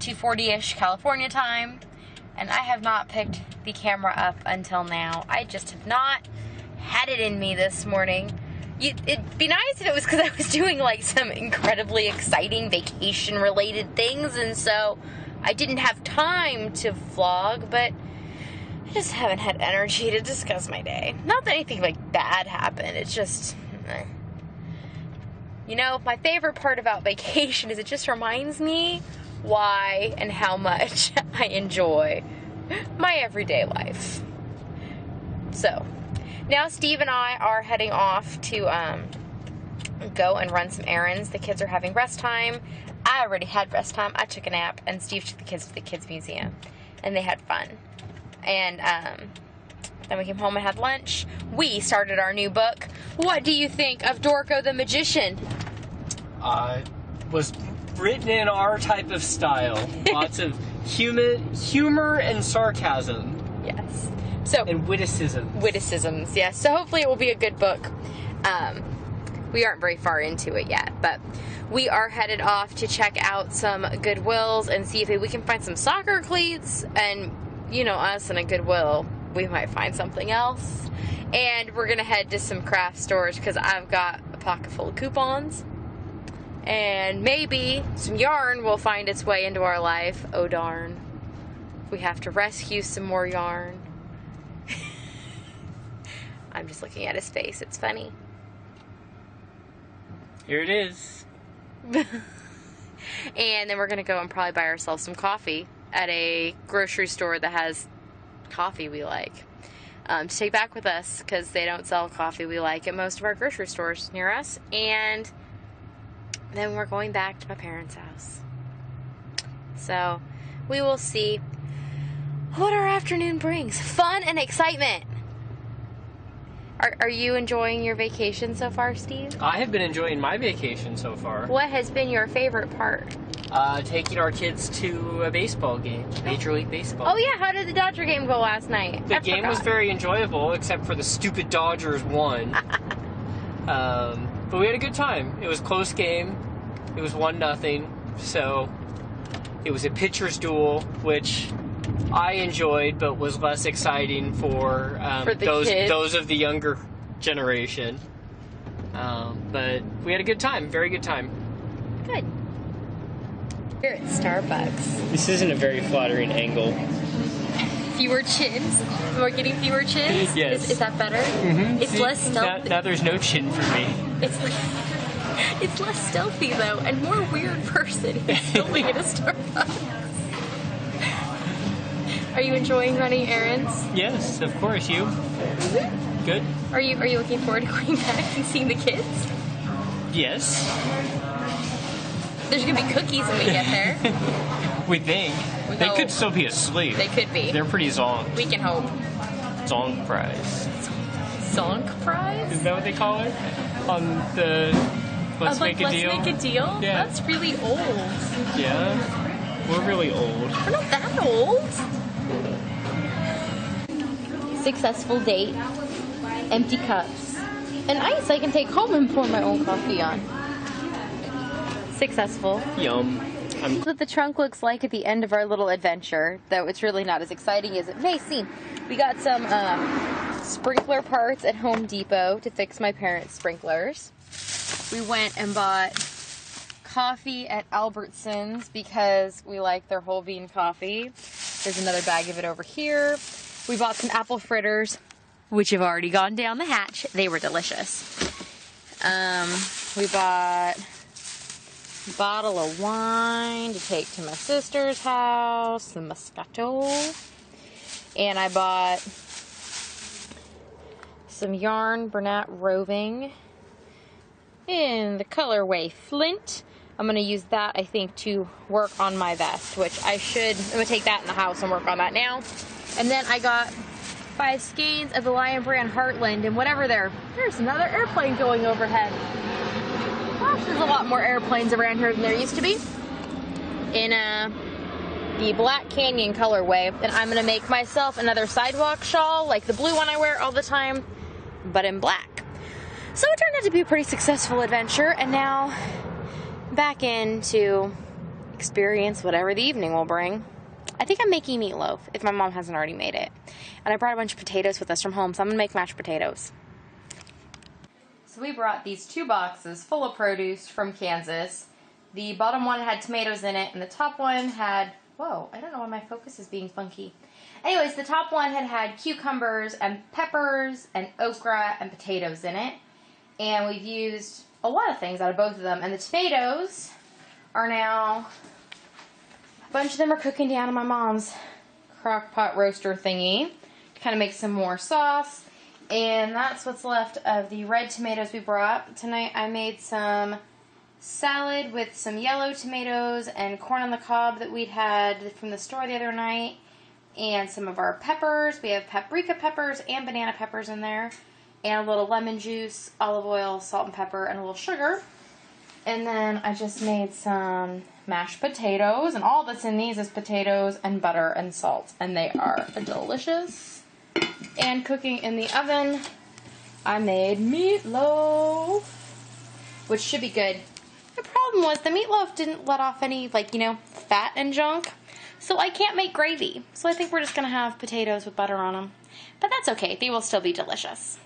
2:40ish California time, and I have not picked the camera up until now. I just have not had it in me this morning. It'd be nice if it was because I was doing like some incredibly exciting vacation related things, and so I didn't have time to vlog, but I just haven't had energy to discuss my day. Not that anything like bad happened, it's just, you know, my favorite part about vacation is it just reminds me why and how much I enjoy my everyday life. So, now Steve and I are heading off to go and run some errands. The kids are having rest time. I already had rest time. I took a nap, and Steve took the kids to the kids museum, and they had fun. And then we came home and had lunch. We started our new book. What do you think of Dorco the Magician? Was written in our type of style. Lots of humor and sarcasm. Yes. So, and witticisms. Witticisms, yes. So hopefully it will be a good book. We aren't very far into it yet, but we are headed off to check out some Goodwills and see if we can find some soccer cleats. And, you know, us in a Goodwill, we might find something else. And we're going to head to some craft stores because I've got a pocket full of coupons. And maybe some yarn will find its way into our life. Oh, darn. We have to rescue some more yarn. I'm just looking at his face. It's funny. Here it is. And then we're going to go and probably buy ourselves some coffee at a grocery store that has coffee we like. To take back with us, because they don't sell coffee we like at most of our grocery stores near us. And then we're going back to my parents' house. So, we will see what our afternoon brings. Fun and excitement. Are you enjoying your vacation so far, Steve? I have been enjoying my vacation so far. What has been your favorite part? Taking our kids to a baseball game, Major League Baseball. Oh yeah, how did the Dodger game go last night? The game was very enjoyable, except for the stupid Dodgers won. But we had a good time. It was a close game. It was 1-0. So it was a pitcher's duel, which I enjoyed, but was less exciting for those of the younger generation. But we had a good time, very good time. Good. Here at Starbucks. This isn't a very flattering angle. Fewer chins. We're getting fewer chins. Yes. Is that better? Mm-hmm. It's less stealthy. Now there's no chin for me. It's less stealthy though, and more weird person who's filming at a Starbucks. Are you enjoying running errands? Yes, of course. You? Mm-hmm. Good. Are you looking forward to going back and seeing the kids? Yes. There's gonna be cookies when we get there. We think. They could still be asleep. They could be. They're pretty zonked. We can hope. Zonk fries. Zonk fries? Is that what they call it? On the Let's Make a Deal? Let's Make a Deal? Yeah. That's really old. Yeah. We're really old. We're not that old. Successful date. Empty cups. And ice I can take home and pour my own coffee on. Successful. Yum. That's what the trunk looks like at the end of our little adventure, though it's really not as exciting as it may seem. We got some sprinkler parts at Home Depot to fix my parents' sprinklers. We went and bought coffee at Albertsons because we like their whole bean coffee. There's another bag of it over here. We bought some apple fritters, which have already gone down the hatch. They were delicious. We bought a bottle of wine to take to my sister's house, some Moscato. And I bought some yarn, Bernat Roving, in the colorway Flint. I'm going to use that, I think, to work on my vest, which I'm going to take that in the house and work on that now. And then I got 5 skeins of the Lion Brand Heartland, and whatever there's another airplane going overhead. Gosh, there's a lot more airplanes around here than there used to be. In the Black Canyon colorway. And I'm going to make myself another sidewalk shawl, like the blue one I wear all the time, but in black. So it turned out to be a pretty successful adventure, and now back into experience whatever the evening will bring. I think I'm making meatloaf, if my mom hasn't already made it. And I brought a bunch of potatoes with us from home, so I'm going to make mashed potatoes. So we brought these 2 boxes full of produce from Kansas. The bottom one had tomatoes in it, and the top one had... Whoa, I don't know why my focus is being funky. Anyways, the top one had cucumbers and peppers and okra and potatoes in it. And we've used a lot of things out of both of them. And the tomatoes are now... A bunch of them are cooking down in my mom's crock pot roaster thingy to kind of make some more sauce. And that's what's left of the red tomatoes we brought. Tonight I made some salad with some yellow tomatoes and corn on the cob that we'd had from the store the other night. And some of our peppers. We have paprika peppers and banana peppers in there. And a little lemon juice, olive oil, salt and pepper, and a little sugar. And then I just made some mashed potatoes, and all that's in these is potatoes and butter and salt, and they are delicious. And cooking in the oven, I made meatloaf, which should be good. The problem was the meatloaf didn't let off any, fat and junk, so I can't make gravy. So I think we're just going to have potatoes with butter on them. But that's okay, they will still be delicious.